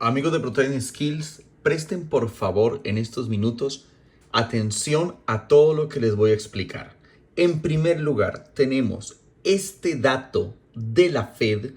Amigos de Protein Skills, presten por favor en estos minutos atención a todo lo que les voy a explicar. En primer lugar, tenemos este dato de la Fed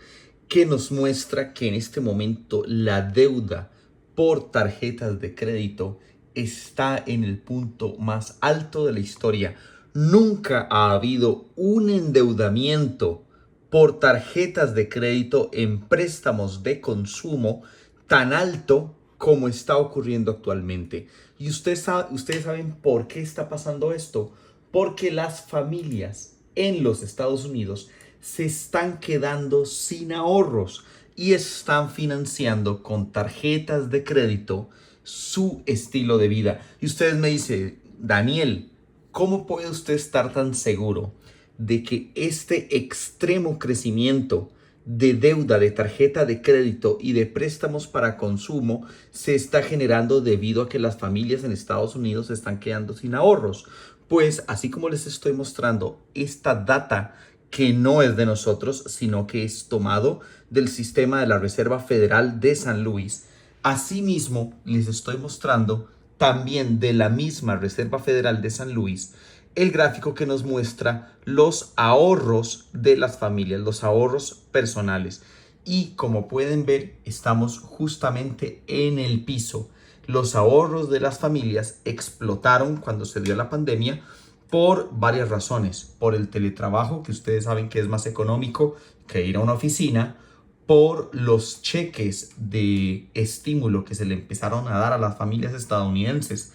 que nos muestra que en este momento la deuda por tarjetas de crédito está en el punto más alto de la historia. Nunca ha habido un endeudamiento por tarjetas de crédito en préstamos de consumo tan alto como está ocurriendo actualmente. Y ustedes saben por qué está pasando esto. Porque las familias en los Estados Unidos se están quedando sin ahorros y están financiando con tarjetas de crédito su estilo de vida. Y ustedes me dicen, Daniel, ¿cómo puede usted estar tan seguro de que este extremo crecimiento de deuda de tarjeta de crédito y de préstamos para consumo se está generando debido a que las familias en Estados Unidos se están quedando sin ahorros? Pues así como les estoy mostrando esta data que no es de nosotros, sino que es tomado del sistema de la Reserva Federal de San Luis, asimismo les estoy mostrando también de la misma Reserva Federal de San Luis el gráfico que nos muestra los ahorros de las familias, los ahorros personales. Y como pueden ver, estamos justamente en el piso. Los ahorros de las familias explotaron cuando se dio la pandemia por varias razones. Por el teletrabajo, que ustedes saben que es más económico que ir a una oficina. Por los cheques de estímulo que se le empezaron a dar a las familias estadounidenses.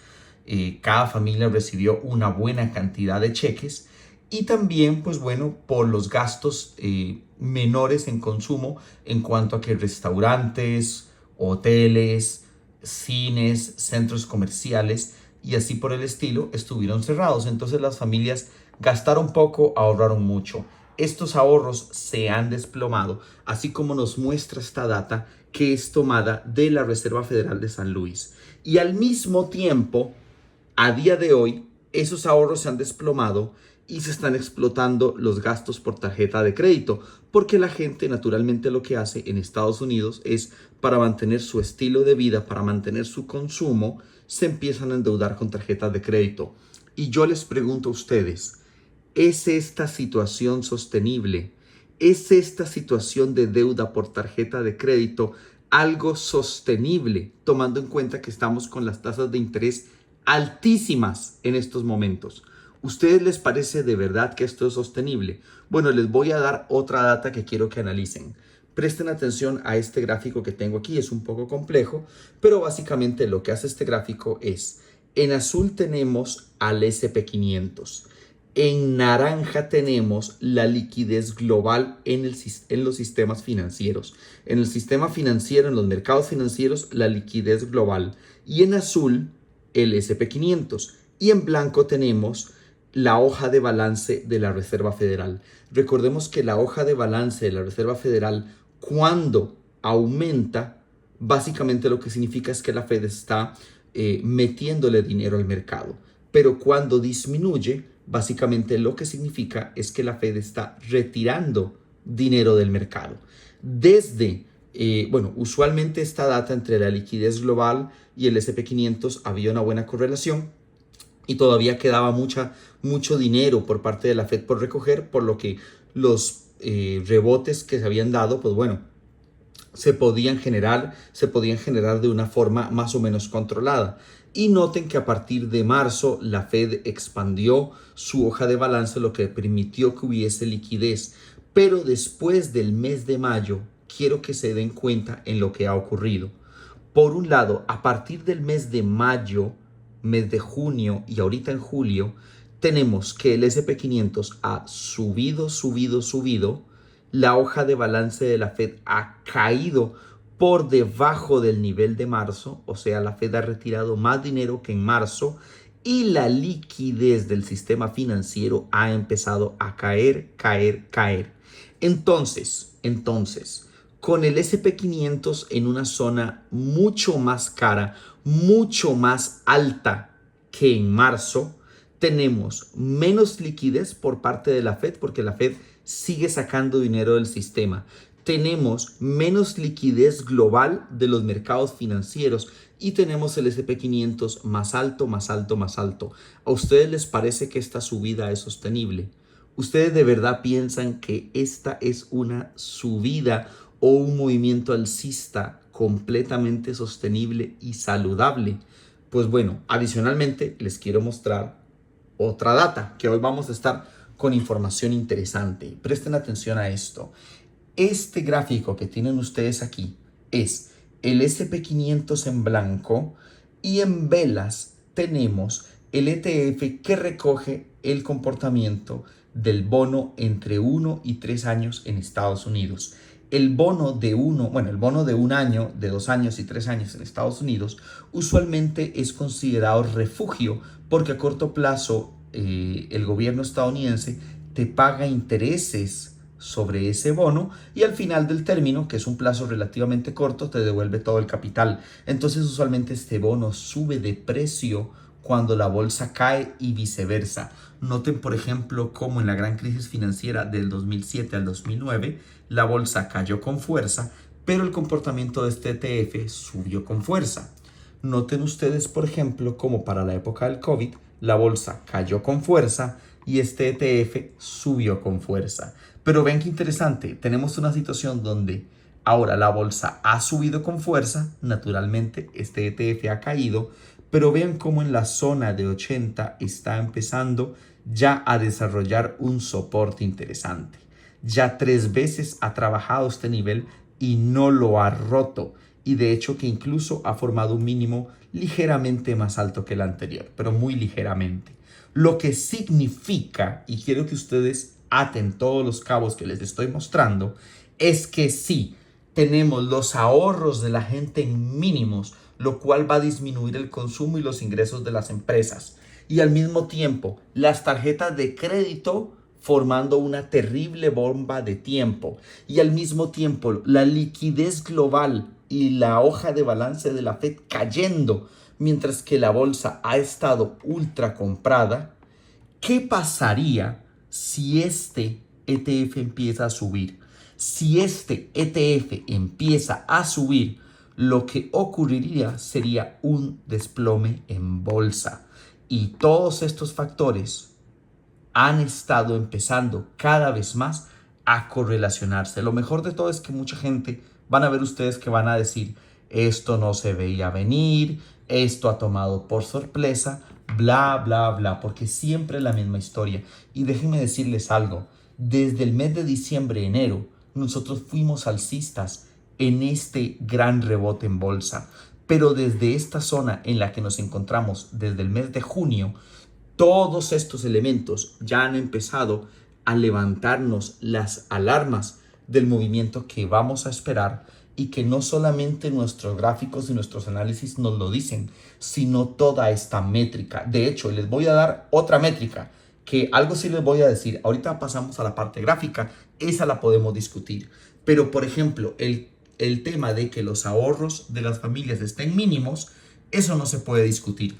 Cada familia recibió una buena cantidad de cheques y también, pues bueno, por los gastos menores en consumo en cuanto a que restaurantes, hoteles, cines, centros comerciales y así por el estilo estuvieron cerrados. Entonces las familias gastaron poco, ahorraron mucho. Estos ahorros se han desplomado, así como nos muestra esta data que es tomada de la Reserva Federal de San Luis. Y al mismo tiempo, a día de hoy, esos ahorros se han desplomado y se están explotando los gastos por tarjeta de crédito, porque la gente naturalmente lo que hace en Estados Unidos es, para mantener su estilo de vida, para mantener su consumo, se empiezan a endeudar con tarjetas de crédito. Y yo les pregunto a ustedes, ¿es esta situación sostenible? ¿Es esta situación de deuda por tarjeta de crédito algo sostenible, tomando en cuenta que estamos con las tasas de interés altísimas en estos momentos? ¿Ustedes les parece de verdad que esto es sostenible? Bueno, les voy a dar otra data que quiero que analicen. Presten atención a este gráfico que tengo aquí, es un poco complejo, pero básicamente lo que hace este gráfico es, en azul tenemos al SP500. En naranja tenemos la liquidez global en los sistemas financieros. En el sistema financiero, en los mercados financieros, la liquidez global. Y en azul, el SP500. Y en blanco tenemos la hoja de balance de la Reserva Federal. Recordemos que la hoja de balance de la Reserva Federal, cuando aumenta, básicamente lo que significa es que la Fed está metiéndole dinero al mercado. Pero cuando disminuye, básicamente lo que significa es que la Fed está retirando dinero del mercado. Usualmente esta data entre la liquidez global y el SP500 había una buena correlación y todavía quedaba mucho dinero por parte de la Fed por recoger, por lo que los rebotes que se habían dado, pues bueno, se podían generar de una forma más o menos controlada. Y noten que a partir de marzo la Fed expandió su hoja de balance, lo que permitió que hubiese liquidez. Pero después del mes de mayo, quiero que se den cuenta en lo que ha ocurrido. Por un lado, a partir del mes de mayo, mes de junio y ahorita en julio, tenemos que el SP500 ha subido. La hoja de balance de la Fed ha caído por debajo del nivel de marzo, o sea, la Fed ha retirado más dinero que en marzo y la liquidez del sistema financiero ha empezado a caer. Entonces, con el SP500 en una zona mucho más cara, mucho más alta que en marzo, tenemos menos liquidez por parte de la Fed porque la Fed sigue sacando dinero del sistema. tenemos menos liquidez global de los mercados financieros y tenemos el S&P 500 más alto, más alto, más alto. ¿A ustedes les parece que esta subida es sostenible? ¿Ustedes de verdad piensan que esta es una subida o un movimiento alcista completamente sostenible y saludable? Pues bueno, adicionalmente les quiero mostrar otra data, que hoy vamos a estar con información interesante. Presten atención a esto. Este gráfico que tienen ustedes aquí es el S&P 500 en blanco y en velas tenemos el ETF que recoge el comportamiento del bono entre 1 y 3 años en Estados Unidos. El bono de el bono de 1 año, de 2 años y 3 años en Estados Unidos usualmente es considerado refugio porque a corto plazo el gobierno estadounidense te paga intereses sobre ese bono y al final del término, que es un plazo relativamente corto, te devuelve todo el capital. Entonces usualmente este bono sube de precio cuando la bolsa cae y viceversa. Noten, por ejemplo, cómo en la gran crisis financiera del 2007 al 2009, la bolsa cayó con fuerza, pero el comportamiento de este ETF subió con fuerza. Noten ustedes, por ejemplo, cómo para la época del COVID, la bolsa cayó con fuerza y este ETF subió con fuerza. Pero ven qué interesante, tenemos una situación donde ahora la bolsa ha subido con fuerza, naturalmente este ETF ha caído, pero vean cómo en la zona de 80 está empezando ya a desarrollar un soporte interesante. Ya 3 veces ha trabajado este nivel y no lo ha roto. Y de hecho que incluso ha formado un mínimo ligeramente más alto que el anterior, pero muy ligeramente. Lo que significa, y quiero que ustedes aten todos los cabos que les estoy mostrando, es que sí, tenemos los ahorros de la gente en mínimos, lo cual va a disminuir el consumo y los ingresos de las empresas. Y al mismo tiempo, las tarjetas de crédito formando una terrible bomba de tiempo. Y al mismo tiempo, la liquidez global y la hoja de balance de la Fed cayendo, mientras que la bolsa ha estado ultra comprada. ¿Qué pasaría si este ETF empieza a subir? Si este ETF empieza a subir, lo que ocurriría sería un desplome en bolsa. Y todos estos factores han estado empezando cada vez más a correlacionarse. Lo mejor de todo es que mucha gente van a ver ustedes que van a decir, esto no se veía venir, esto ha tomado por sorpresa, bla, bla, bla, porque siempre es la misma historia. Y déjenme decirles algo, desde el mes de diciembre, enero, nosotros fuimos alcistas en este gran rebote en bolsa. Pero desde esta zona en la que nos encontramos desde el mes de junio, todos estos elementos ya han empezado a levantarnos las alarmas del movimiento que vamos a esperar y que no solamente nuestros gráficos y nuestros análisis nos lo dicen, sino toda esta métrica. De hecho, les voy a dar otra métrica que algo sí les voy a decir. Ahorita pasamos a la parte gráfica, esa la podemos discutir. Pero, por ejemplo, el tema de que los ahorros de las familias estén mínimos, eso no se puede discutir.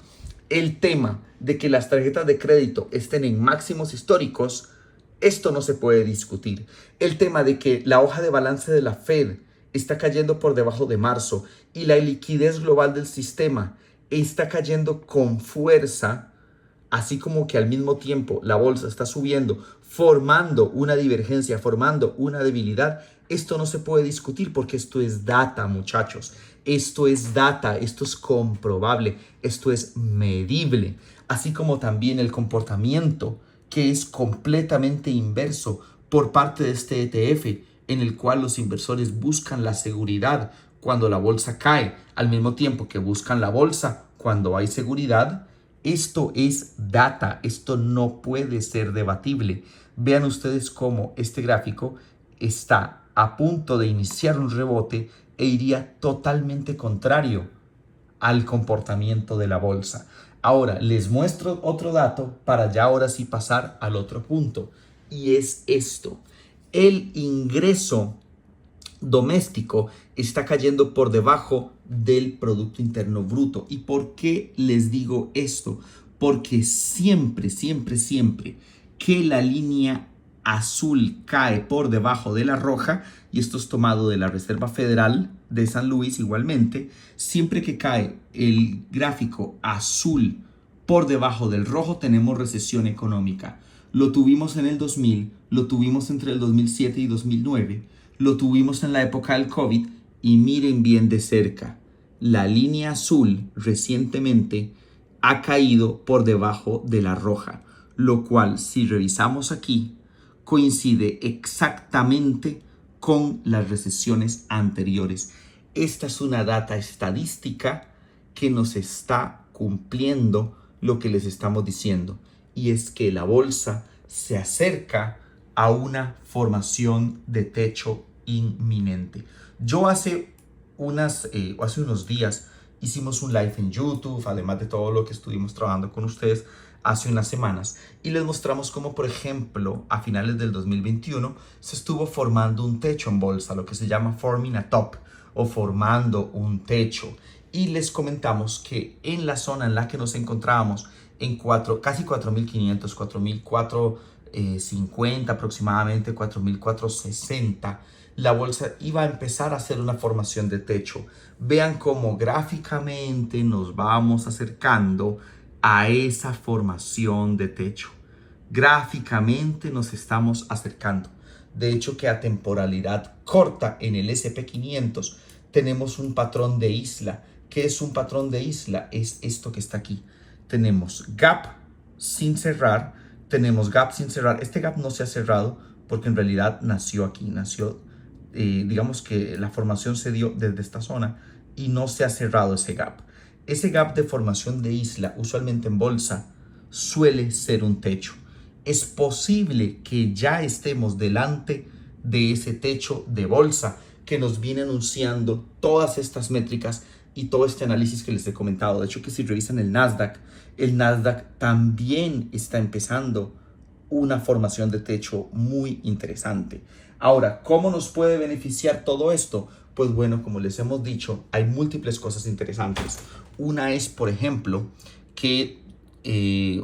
El tema de que las tarjetas de crédito estén en máximos históricos, esto no se puede discutir. El tema de que la hoja de balance de la Fed está cayendo por debajo de marzo y la liquidez global del sistema está cayendo con fuerza, así como que al mismo tiempo la bolsa está subiendo, formando una divergencia, formando una debilidad, esto no se puede discutir porque esto es data, muchachos. Esto es data, esto es comprobable, esto es medible, así como también el comportamiento que es completamente inverso por parte de este ETF, en el cual los inversores buscan la seguridad cuando la bolsa cae, al mismo tiempo que buscan la bolsa cuando hay seguridad. Esto es data, esto no puede ser debatible. Vean ustedes cómo este gráfico está a punto de iniciar un rebote e iría totalmente contrario al comportamiento de la bolsa. Ahora les muestro otro dato para ya ahora sí pasar al otro punto, y es esto. El ingreso doméstico está cayendo por debajo del Producto Interno Bruto. ¿Y por qué les digo esto? Porque siempre, siempre, siempre que la línea azul cae por debajo de la roja, y esto es tomado de la Reserva Federal de San Luis igualmente, siempre que cae el gráfico azul por debajo del rojo tenemos recesión económica. Lo tuvimos en el 2000, lo tuvimos entre el 2007 y 2009, lo tuvimos en la época del COVID y miren bien de cerca. La línea azul recientemente ha caído por debajo de la roja, lo cual si revisamos aquí coincide exactamente con las recesiones anteriores. Esta es una data estadística que nos está cumpliendo lo que les estamos diciendo, y es que la bolsa se acerca a una formación de techo inminente. Yo hace unos días hicimos un live en YouTube, además de todo lo que estuvimos trabajando con ustedes hace unas semanas, y les mostramos cómo, por ejemplo, a finales del 2021 se estuvo formando un techo en bolsa, lo que se llama forming a top o formando un techo. Y les comentamos que en la zona en la que nos encontrábamos, en casi 4.500, 4.450 aproximadamente, 4.460, la bolsa iba a empezar a hacer una formación de techo. Vean cómo gráficamente nos vamos acercando a esa formación de techo. Gráficamente nos estamos acercando. De hecho, que a temporalidad corta en el S&P 500 tenemos un patrón de isla. ¿Qué es un patrón de isla? Es esto que está aquí. Tenemos gap sin cerrar, tenemos gap sin cerrar. Este gap no se ha cerrado porque en realidad nació aquí, digamos que la formación se dio desde esta zona y no se ha cerrado ese gap. Ese gap de formación de isla, usualmente en bolsa, suele ser un techo. Es posible que ya estemos delante de ese techo de bolsa que nos viene anunciando todas estas métricas y todo este análisis que les he comentado. De hecho, que si revisan el Nasdaq también está empezando una formación de techo muy interesante. Ahora, ¿cómo nos puede beneficiar todo esto? Pues bueno, como les hemos dicho, hay múltiples cosas interesantes. Una es, por ejemplo, que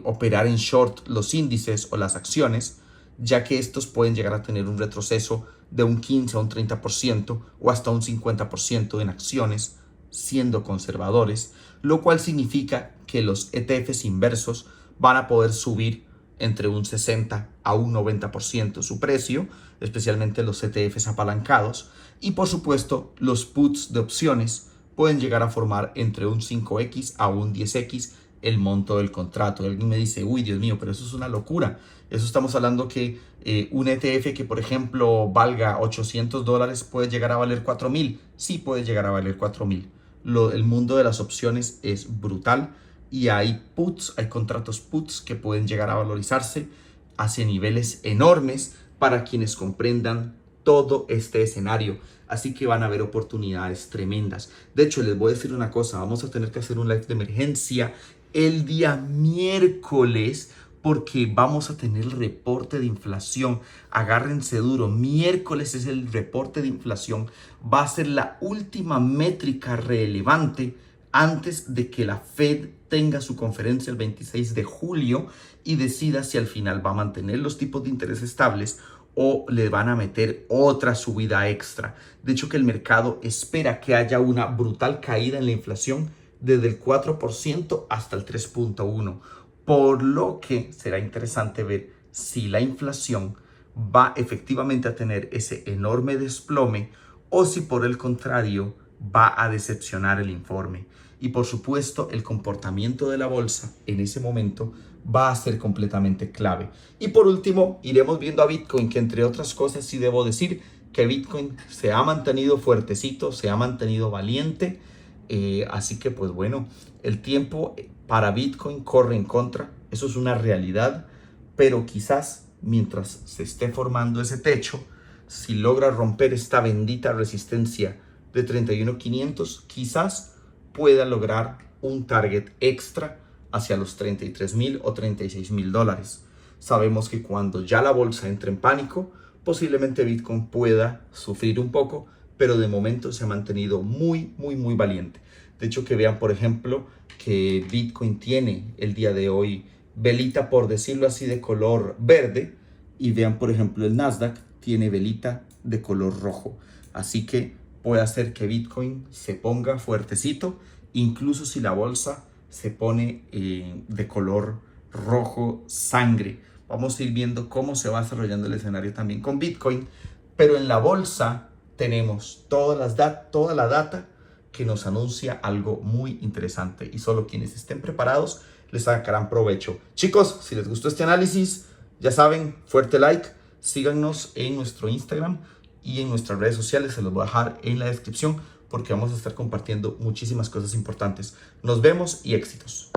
operar en short los índices o las acciones, ya que estos pueden llegar a tener un retroceso de un 15 a un 30% o hasta un 50% en acciones, siendo conservadores, lo cual significa que los ETFs inversos van a poder subir entre un 60 a un 90% su precio, especialmente los ETFs apalancados, y por supuesto los puts de opciones pueden llegar a formar entre un 5x a un 10x el monto del contrato. Y alguien me dice, uy, Dios mío, pero eso es una locura. Eso estamos hablando que un ETF que, por ejemplo, valga $800 puede llegar a valer 4.000. Sí, puede llegar a valer 4.000. El mundo de las opciones es brutal y hay puts, hay contratos puts que pueden llegar a valorizarse hacia niveles enormes para quienes comprendan todo este escenario. Así que van a haber oportunidades tremendas. De hecho, les voy a decir una cosa, vamos a tener que hacer un live de emergencia el día miércoles porque vamos a tener el reporte de inflación. Agárrense duro, miércoles es el reporte de inflación. Va a ser la última métrica relevante antes de que la Fed tenga su conferencia el 26 de julio y decida si al final va a mantener los tipos de interés estables o le van a meter otra subida extra. De hecho, que el mercado espera que haya una brutal caída en la inflación desde el 4% hasta el 3.1%, por lo que será interesante ver si la inflación va efectivamente a tener ese enorme desplome o si por el contrario va a decepcionar el informe. Y por supuesto, el comportamiento de la bolsa en ese momento va a ser completamente clave. Y por último, iremos viendo a Bitcoin, que entre otras cosas sí debo decir que Bitcoin se ha mantenido fuertecito, se ha mantenido valiente. Así que pues bueno, el tiempo para Bitcoin corre en contra, eso es una realidad, pero quizás mientras se esté formando ese techo, si logra romper esta bendita resistencia de 31.500, quizás pueda lograr un target extra hacia los 33.000 o 36.000 dólares. Sabemos que cuando ya la bolsa entra en pánico, posiblemente Bitcoin pueda sufrir un poco, pero de momento se ha mantenido muy valiente. De hecho, que vean, por ejemplo, que Bitcoin tiene el día de hoy velita, por decirlo así, de color verde, y vean, por ejemplo, el Nasdaq tiene velita de color rojo. Así que puede hacer que Bitcoin se ponga fuertecito, incluso si la bolsa se pone de color rojo sangre. Vamos a ir viendo cómo se va desarrollando el escenario también con Bitcoin, pero en la bolsa tenemos toda la data que nos anuncia algo muy interesante y solo quienes estén preparados les sacarán provecho. Chicos, si les gustó este análisis, ya saben, fuerte like, síganos en nuestro Instagram y en nuestras redes sociales, se los voy a dejar en la descripción porque vamos a estar compartiendo muchísimas cosas importantes. Nos vemos y éxitos.